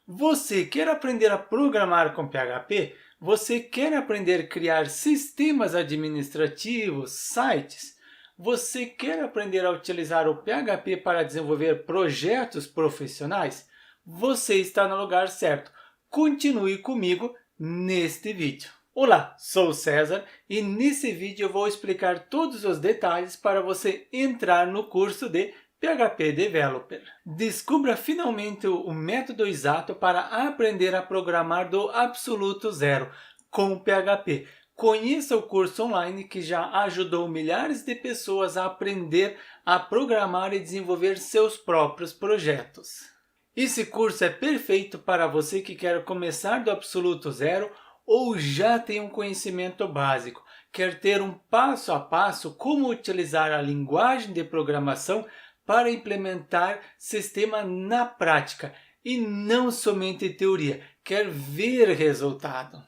Você quer aprender a programar com PHP? Você quer aprender a criar sistemas administrativos, sites? Você quer aprender a utilizar o PHP para desenvolver projetos profissionais? Você está no lugar certo. Continue comigo neste vídeo. Olá, sou o César e nesse vídeo eu vou explicar todos os detalhes para você entrar no curso de PHP Developer. Descubra finalmente o método exato para aprender a programar do absoluto zero com PHP. Conheça o curso online que já ajudou milhares de pessoas a aprender a programar e desenvolver seus próprios projetos. Esse curso é perfeito para você que quer começar do absoluto zero ou já tem um conhecimento básico, quer ter um passo a passo como utilizar a linguagem de programação para implementar sistema na prática e não somente teoria, quer ver resultado.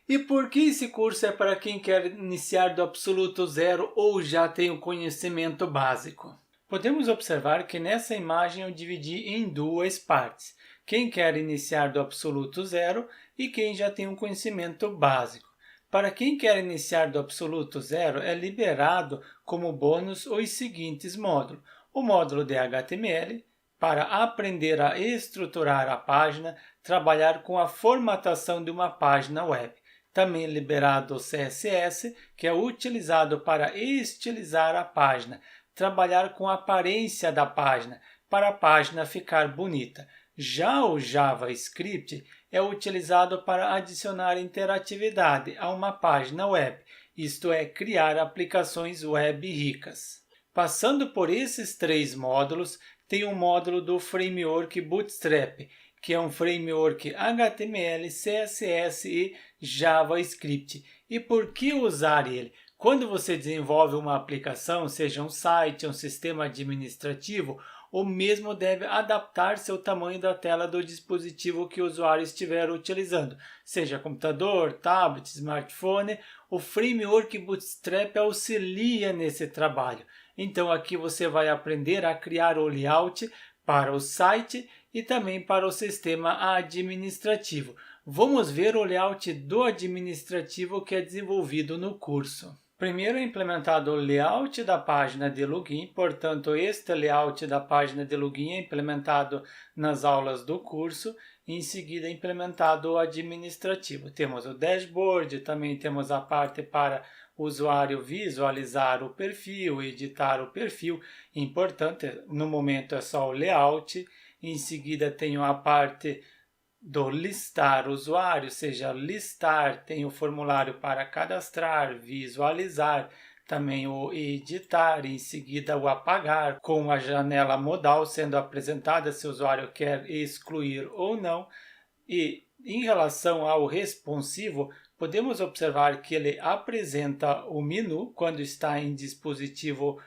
E por que esse curso é para quem quer iniciar do absoluto zero ou já tem o conhecimento básico? Podemos observar que nessa imagem eu dividi em duas partes, quem quer iniciar do absoluto zero e quem já tem um conhecimento básico. Para quem quer iniciar do absoluto zero, é liberado como bônus os seguintes módulos. O módulo de HTML, para aprender a estruturar a página, trabalhar com a formatação de uma página web. Também liberado o CSS, que é utilizado para estilizar a página, trabalhar com a aparência da página, para a página ficar bonita. Já o JavaScript é utilizado para adicionar interatividade a uma página web, isto é, criar aplicações web ricas. Passando por esses três módulos, tem o módulo do framework Bootstrap, que é um framework HTML, CSS e JavaScript. E por que usar ele? Quando você desenvolve uma aplicação, seja um site, um sistema administrativo, o mesmo deve adaptar-se ao tamanho da tela do dispositivo que o usuário estiver utilizando, seja computador, tablet, smartphone. O framework Bootstrap auxilia nesse trabalho. Então aqui você vai aprender a criar o layout para o site e também para o sistema administrativo. Vamos ver o layout do administrativo que é desenvolvido no curso. Primeiro é implementado o layout da página de login, portanto, este layout da página de login é implementado nas aulas do curso. Em seguida, é implementado o administrativo. Temos o dashboard, também temos a parte para o usuário visualizar o perfil, editar o perfil. Importante, no momento é só o layout. Em seguida, tenho a parte do listar usuário, seja listar, tem o formulário para cadastrar, visualizar, também o editar, em seguida o apagar, com a janela modal sendo apresentada se o usuário quer excluir ou não. E em relação ao responsivo, podemos observar que ele apresenta o menu quando está em dispositivo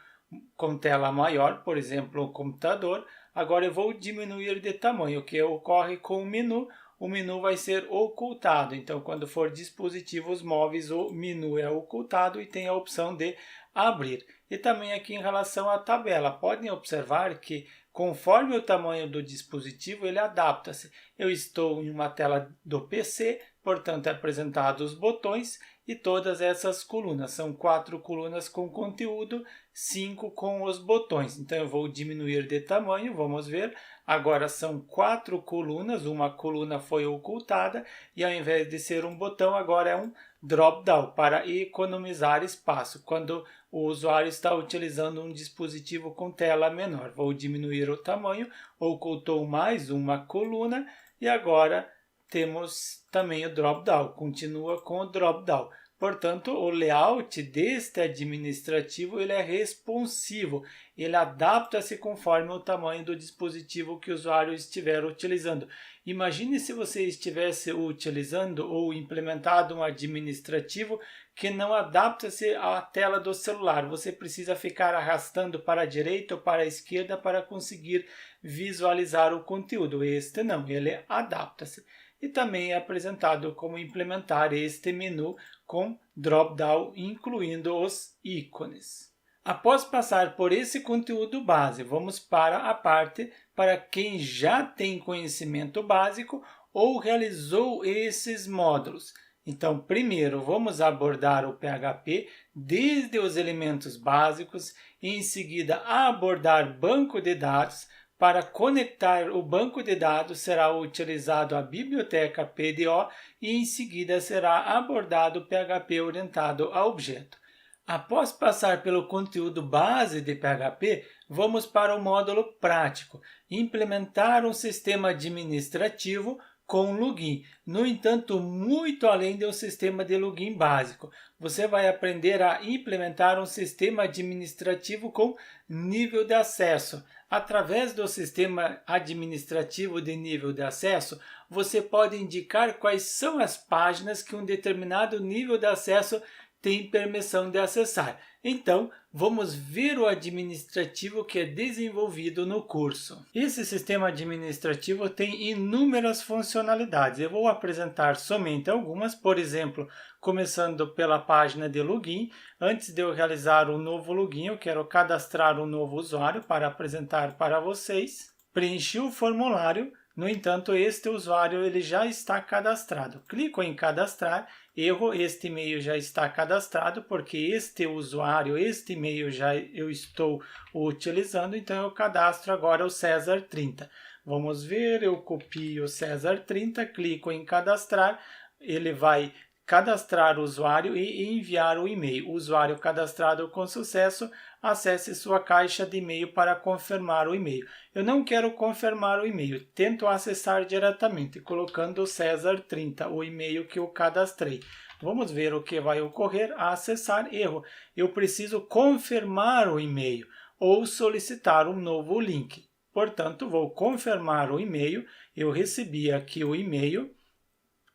com tela maior, por exemplo, o computador. Agora eu vou diminuir de tamanho. O que ocorre com o menu vai ser ocultado. Então, quando for dispositivos móveis, o menu é ocultado e tem a opção de abrir. E também aqui em relação à tabela, podem observar que conforme o tamanho do dispositivo, ele adapta-se. Eu estou em uma tela do PC, portanto, é apresentado os botões e todas essas colunas. São 4 colunas com conteúdo, 5 com os botões. Então, eu vou diminuir de tamanho, vamos ver. Agora são 4 colunas, uma coluna foi ocultada e ao invés de ser um botão, agora é um drop-down para economizar espaço quando o usuário está utilizando um dispositivo com tela menor. Vou diminuir o tamanho, ocultou mais uma coluna e agora temos também o drop-down, continua com o drop-down. Portanto, o layout deste administrativo ele é responsivo, ele adapta-se conforme o tamanho do dispositivo que o usuário estiver utilizando. Imagine se você estivesse utilizando ou implementado um administrativo que não adapta-se à tela do celular. Você precisa ficar arrastando para a direita ou para a esquerda para conseguir visualizar o conteúdo. Este não, ele adapta-se. E também é apresentado como implementar este menu com drop-down, incluindo os ícones. Após passar por esse conteúdo base, vamos para a parte para quem já tem conhecimento básico ou realizou esses módulos. Então, primeiro, vamos abordar o PHP desde os elementos básicos e, em seguida, abordar banco de dados. Para conectar o banco de dados, será utilizado a biblioteca PDO e, em seguida, será abordado o PHP orientado a objeto. Após passar pelo conteúdo base de PHP, vamos para o módulo prático, implementar um sistema administrativo com login. No entanto, muito além de um sistema de login básico. Você vai aprender a implementar um sistema administrativo com nível de acesso. Através do sistema administrativo de nível de acesso, você pode indicar quais são as páginas que um determinado nível de acesso tem permissão de acessar. Então, vamos ver o administrativo que é desenvolvido no curso. Esse sistema administrativo tem inúmeras funcionalidades. Eu vou apresentar somente algumas, por exemplo, começando pela página de login. Antes de eu realizar um novo login, eu quero cadastrar um novo usuário para apresentar para vocês. Preenchi o formulário. No entanto, este usuário ele já está cadastrado. Clico em cadastrar, erro, este e-mail já está cadastrado, porque este usuário, este e-mail já eu estou utilizando, então eu cadastro agora o César 30. Vamos ver, eu copio o César 30, clico em cadastrar, ele vai cadastrar o usuário e enviar o e-mail. O usuário cadastrado com sucesso, acesse sua caixa de e-mail para confirmar o e-mail. Eu não quero confirmar o e-mail, tento acessar diretamente, colocando o César 30, o e-mail que eu cadastrei. Vamos ver o que vai ocorrer. Acessar, erro. Eu preciso confirmar o e-mail ou solicitar um novo link. Portanto, vou confirmar o e-mail. Eu recebi aqui o e-mail,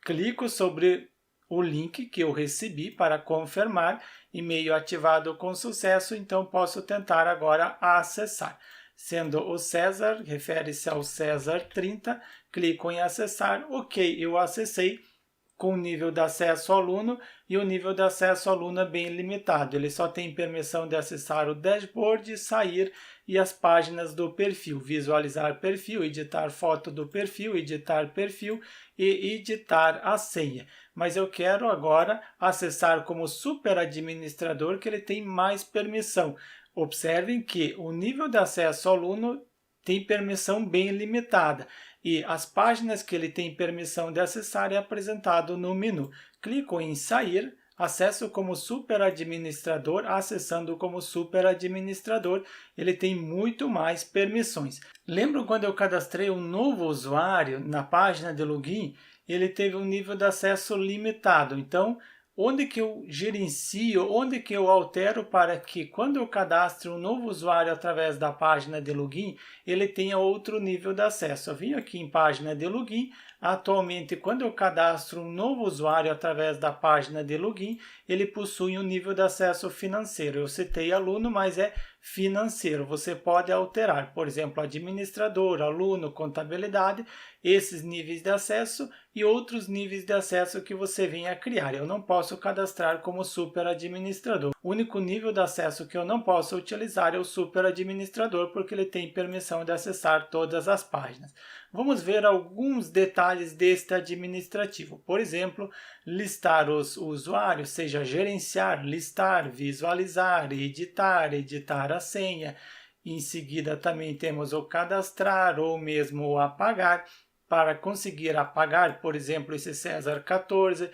clico sobre o link que eu recebi para confirmar, e-mail ativado com sucesso, então posso tentar agora acessar. Sendo o César, refere-se ao César 30, clico em acessar, ok, eu acessei com o nível de acesso aluno e o nível de acesso aluno é bem limitado. Ele só tem permissão de acessar o dashboard, sair e as páginas do perfil, visualizar perfil, editar foto do perfil, editar perfil e editar a senha. Mas eu quero agora acessar como super administrador, que ele tem mais permissão. Observem que o nível de acesso ao aluno tem permissão bem limitada e as páginas que ele tem permissão de acessar é apresentado no menu. Clico em sair, acesso como super administrador, acessando como super administrador, ele tem muito mais permissões. Lembram quando eu cadastrei um novo usuário na página de login? Ele teve um nível de acesso limitado. Então, onde que eu gerencio, onde que eu altero para que quando eu cadastro um novo usuário através da página de login, ele tenha outro nível de acesso. Eu vim aqui em página de login, atualmente quando eu cadastro um novo usuário através da página de login, ele possui um nível de acesso financeiro. Eu citei aluno, mas é financeiro. Você pode alterar, por exemplo, administrador, aluno, contabilidade, esses níveis de acesso e outros níveis de acesso que você venha a criar. Eu não posso cadastrar como super administrador. O único nível de acesso que eu não posso utilizar é o super administrador, porque ele tem permissão de acessar todas as páginas. Vamos ver alguns detalhes deste administrativo. Por exemplo, listar os usuários, seja gerenciar, listar, visualizar, editar a senha. Em seguida também temos o cadastrar ou mesmo o apagar. Para conseguir apagar, por exemplo, esse César 14,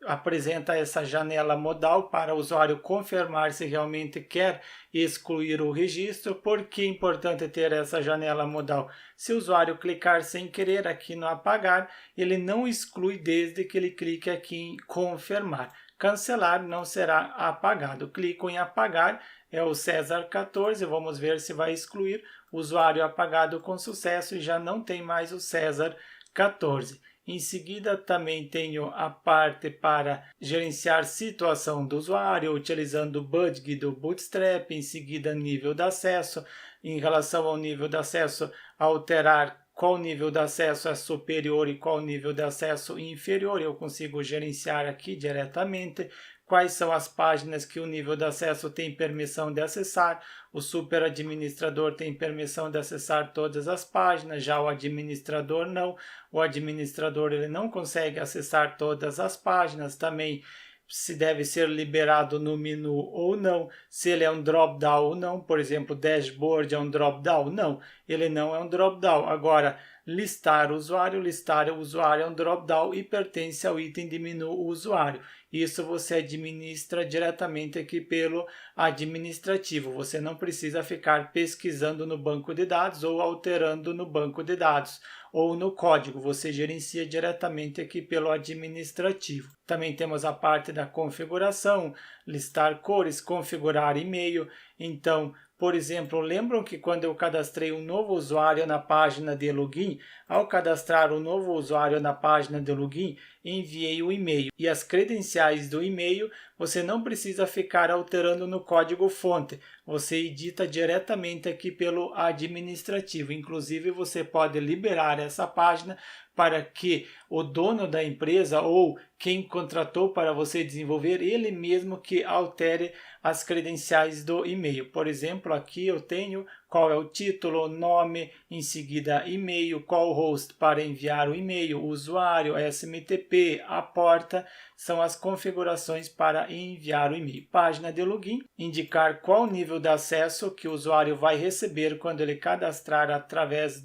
apresenta essa janela modal para o usuário confirmar se realmente quer excluir o registro. Por que é importante ter essa janela modal? Se o usuário clicar sem querer aqui no apagar, ele não exclui desde que ele clique aqui em confirmar. Cancelar não será apagado. Clico em apagar, é o César 14, vamos ver se vai excluir. O usuário apagado com sucesso e já não tem mais o César 14. Em seguida, também tenho a parte para gerenciar situação do usuário, utilizando o budget do Bootstrap. Em seguida, nível de acesso. Em relação ao nível de acesso, alterar qual nível de acesso é superior e qual nível de acesso inferior. Eu consigo gerenciar aqui diretamente. quais são as páginas que o nível de acesso tem permissão de acessar. O superadministrador tem permissão de acessar todas as páginas, já o administrador não. O administrador ele não consegue acessar todas as páginas. Também se deve ser liberado no menu ou não, se ele é um drop-down ou não. Por exemplo, dashboard é um drop-down? Não, ele não é um drop-down. Agora, listar o usuário é um drop-down e pertence ao item de menu usuário. Isso você administra diretamente aqui pelo administrativo. Você não precisa ficar pesquisando no banco de dados ou alterando no banco de dados ou no código. Você gerencia diretamente aqui pelo administrativo. Também temos a parte da configuração, listar cores, configurar e-mail. Então, por exemplo, lembram que quando eu cadastrei um novo usuário na página de login, ao cadastrar um novo usuário na página de login, enviei o e-mail. E as credenciais do e-mail, você não precisa ficar alterando no código-fonte. Você edita diretamente aqui pelo administrativo. Inclusive, você pode liberar essa página para que o dono da empresa ou quem contratou para você desenvolver, ele mesmo que altere as credenciais do e-mail. Por exemplo, aqui eu tenho qual é o título, nome, em seguida e-mail, qual o host para enviar o e-mail, usuário, SMTP, a porta, são as configurações para enviar o e-mail. Página de login, indicar qual nível de acesso que o usuário vai receber quando ele cadastrar através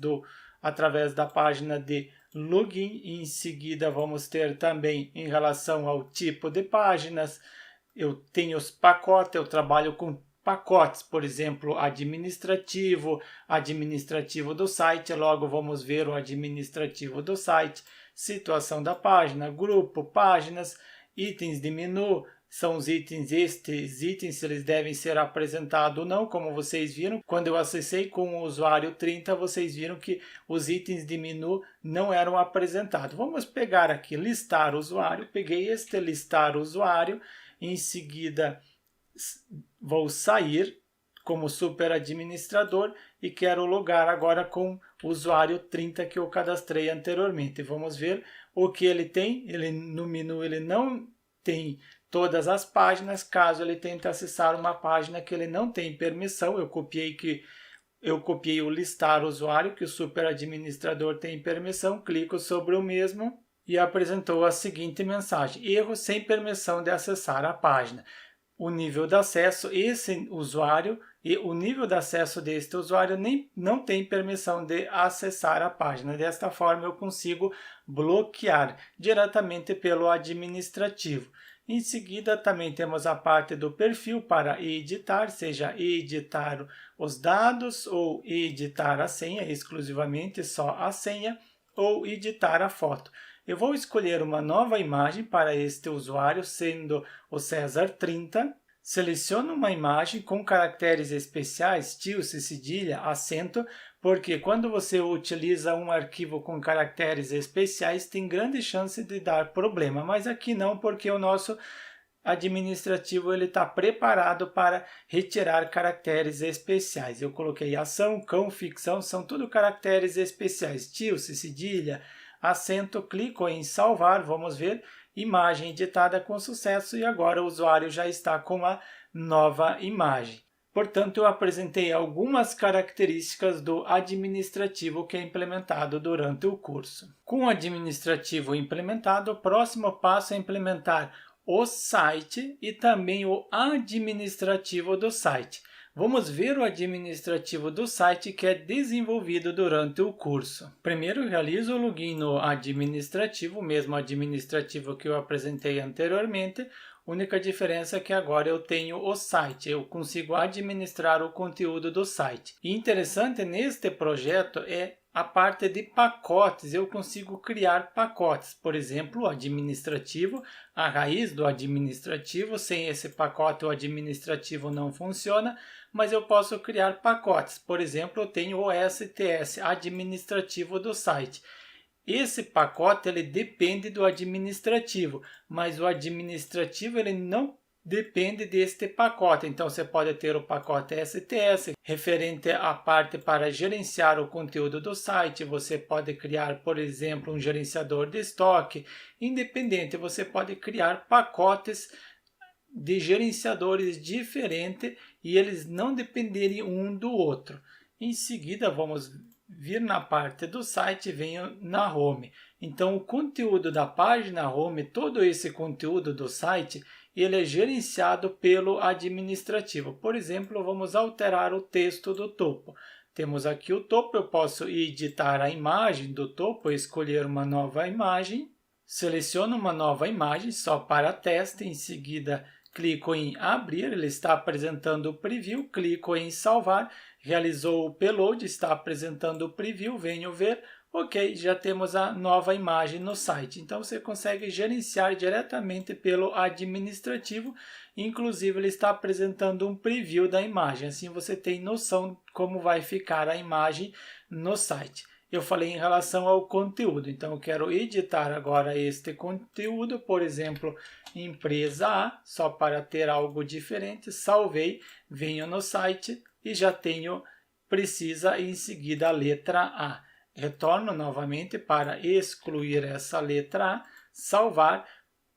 da página de login. Em seguida, vamos ter também em relação ao tipo de páginas. Eu tenho os pacotes, eu trabalho com pacotes, por exemplo, administrativo do site, logo vamos ver o administrativo do site, situação da página, grupo, páginas, itens de menu, são os itens, estes itens, se eles devem ser apresentados ou não, como vocês viram. Quando eu acessei com o usuário 30, vocês viram que os itens de menu não eram apresentados. Vamos pegar aqui, listar usuário, peguei este listar usuário, em seguida vou sair como superadministrador e quero logar agora com o usuário 30 que eu cadastrei anteriormente. Vamos ver o que ele tem. No menu ele não tem todas as páginas. Caso ele tente acessar uma página que ele não tem permissão, eu copiei o listar usuário que o superadministrador tem permissão, clico sobre o mesmo e apresentou a seguinte mensagem: erro sem permissão de acessar a página. O nível de acesso, esse usuário e o nível de acesso deste usuário não tem permissão de acessar a página. Desta forma, eu consigo bloquear diretamente pelo administrativo. Em seguida, também temos a parte do perfil para editar, seja editar os dados ou editar a senha, exclusivamente só a senha, ou editar a foto. Eu vou escolher uma nova imagem para este usuário, sendo o César 30. Seleciono uma imagem com caracteres especiais, tilde, cedilha, acento, porque quando você utiliza um arquivo com caracteres especiais, tem grande chance de dar problema. Mas aqui não, porque o nosso administrativo está preparado para retirar caracteres especiais. Eu coloquei ação, cão, ficção, são tudo caracteres especiais, tilde, cedilha, acento, clico em salvar, vamos ver, imagem editada com sucesso e agora o usuário já está com a nova imagem. Portanto, eu apresentei algumas características do administrativo que é implementado durante o curso. Com o administrativo implementado, o próximo passo é implementar o site e também o administrativo do site. Vamos ver o administrativo do site que é desenvolvido durante o curso. Primeiro, realizo o login no administrativo, o mesmo administrativo que eu apresentei anteriormente. Única diferença é que agora eu tenho o site, eu consigo administrar o conteúdo do site. E interessante neste projeto é a parte de pacotes, eu consigo criar pacotes, por exemplo, o administrativo, a raiz do administrativo, sem esse pacote o administrativo não funciona, mas eu posso criar pacotes, por exemplo, eu tenho o STS, administrativo do site. Esse pacote ele depende do administrativo, mas o administrativo ele não depende deste pacote. Então, você pode ter o pacote STS, referente à parte para gerenciar o conteúdo do site. Você pode criar, por exemplo, um gerenciador de estoque. Independente, você pode criar pacotes de gerenciadores diferentes e eles não dependerem um do outro. Em seguida, vamos vir na parte do site e venho na home. Então, o conteúdo da página home, todo esse conteúdo do site, ele é gerenciado pelo administrativo. Por exemplo, vamos alterar o texto do topo. Temos aqui o topo, eu posso editar a imagem do topo, escolher uma nova imagem. Seleciono uma nova imagem só para teste, em seguida clico em abrir, ele está apresentando o preview, clico em salvar, realizou o upload, está apresentando o preview, venho ver, ok, já temos a nova imagem no site. Então você consegue gerenciar diretamente pelo administrativo, inclusive ele está apresentando um preview da imagem, assim você tem noção como vai ficar a imagem no site. Eu falei em relação ao conteúdo, então eu quero editar agora este conteúdo, por exemplo, empresa A, só para ter algo diferente, salvei, venho no site e já tenho, precisa em seguida a letra A. Retorno novamente para excluir essa letra A, salvar,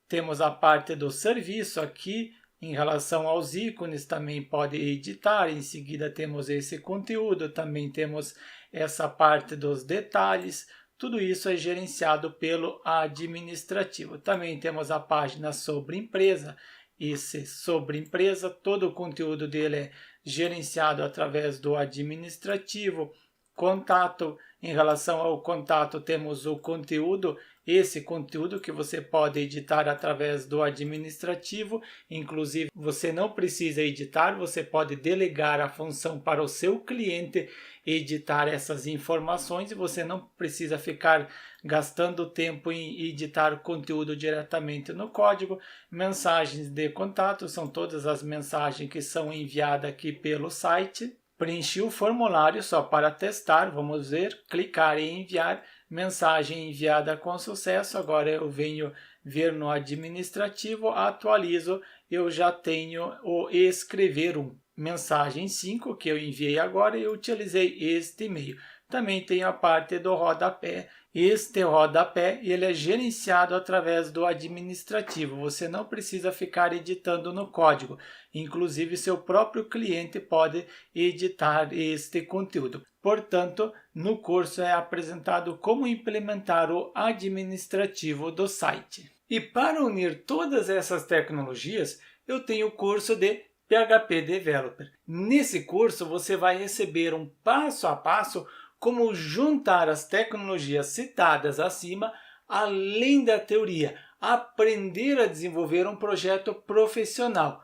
temos a parte do serviço aqui, em relação aos ícones também pode editar, em seguida temos esse conteúdo, também temos essa parte dos detalhes, tudo isso é gerenciado pelo administrativo. Também temos a página sobre empresa, esse sobre empresa, todo o conteúdo dele é gerenciado através do administrativo. Contato, em relação ao contato temos o conteúdo, esse conteúdo que você pode editar através do administrativo, inclusive você não precisa editar, você pode delegar a função para o seu cliente editar essas informações e você não precisa ficar gastando tempo em editar conteúdo diretamente no código. Mensagens de contato são todas as mensagens que são enviadas aqui pelo site. Preenchi o formulário só para testar, vamos ver, clicar em enviar, mensagem enviada com sucesso. Agora eu venho ver no administrativo, atualizo, eu já tenho o escrever mensagem 5 que eu enviei agora e eu utilizei este e-mail. Também tem a parte do rodapé. Este rodapé ele é gerenciado através do administrativo. Você não precisa ficar editando no código. Inclusive, seu próprio cliente pode editar este conteúdo. Portanto, no curso é apresentado como implementar o administrativo do site. E para unir todas essas tecnologias, eu tenho o curso de PHP Developer. Nesse curso, você vai receber um passo a passo como juntar as tecnologias citadas acima, além da teoria, aprender a desenvolver um projeto profissional.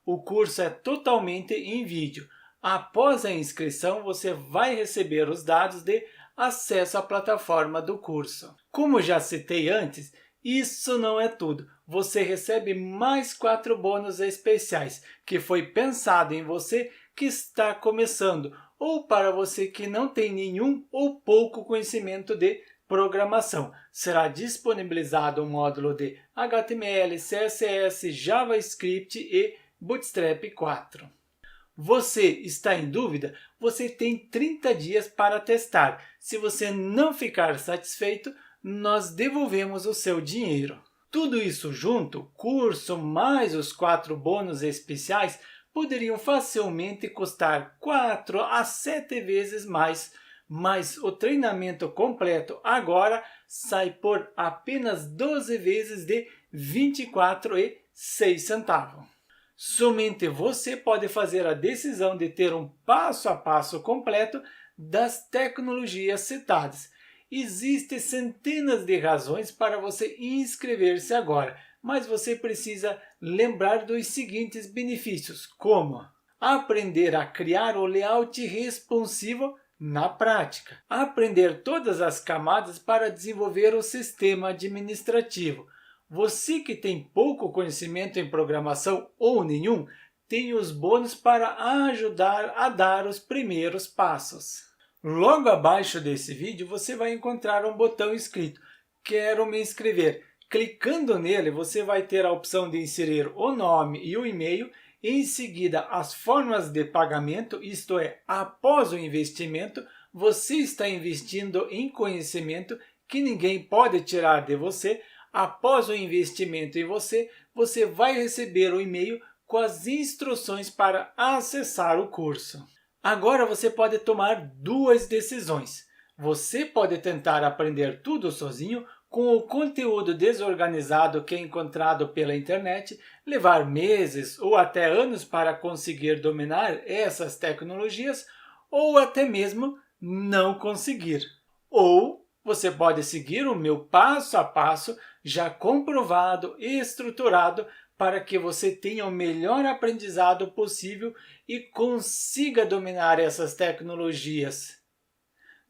O curso é totalmente em vídeo. Após a inscrição, você vai receber os dados de acesso à plataforma do curso. Como já citei antes, isso não é tudo. Você recebe mais 4 bônus especiais, que foi pensado em você que está começando, ou para você que não tem nenhum ou pouco conhecimento de programação. Será disponibilizado um módulo de HTML, CSS, JavaScript e Bootstrap 4. Você está em dúvida? Você tem 30 dias para testar. Se você não ficar satisfeito, nós devolvemos o seu dinheiro. Tudo isso junto, curso mais os 4 bônus especiais, poderiam facilmente custar 4 a 7 vezes mais, mas o treinamento completo agora sai por apenas 12 vezes de R$ 24,06. Somente você pode fazer a decisão de ter um passo a passo completo das tecnologias citadas. Existem centenas de razões para você inscrever-se agora, mas você precisa lembrar dos seguintes benefícios, como aprender a criar o layout responsivo na prática, aprender todas as camadas para desenvolver o sistema administrativo. Você que tem pouco conhecimento em programação ou nenhum, tem os bônus para ajudar a dar os primeiros passos. Logo abaixo desse vídeo você vai encontrar um botão escrito "Quero me inscrever". Clicando nele, você vai ter a opção de inserir o nome e o e-mail, em seguida as formas de pagamento, isto é, após o investimento, você está investindo em conhecimento que ninguém pode tirar de você. Após o investimento em você, você vai receber o e-mail com as instruções para acessar o curso. Agora você pode tomar duas decisões. Você pode tentar aprender tudo sozinho com o conteúdo desorganizado que é encontrado pela internet, levar meses ou até anos para conseguir dominar essas tecnologias, ou até mesmo não conseguir. Ou você pode seguir o meu passo a passo, já comprovado e estruturado, para que você tenha o melhor aprendizado possível e consiga dominar essas tecnologias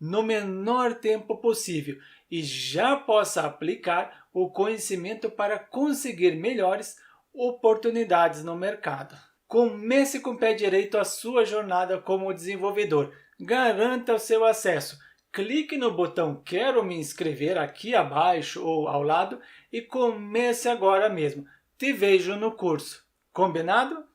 no menor tempo possível e já possa aplicar o conhecimento para conseguir melhores oportunidades no mercado. Comece com o pé direito a sua jornada como desenvolvedor. Garanta o seu acesso. Clique no botão Quero me inscrever aqui abaixo ou ao lado e comece agora mesmo. Te vejo no curso. Combinado?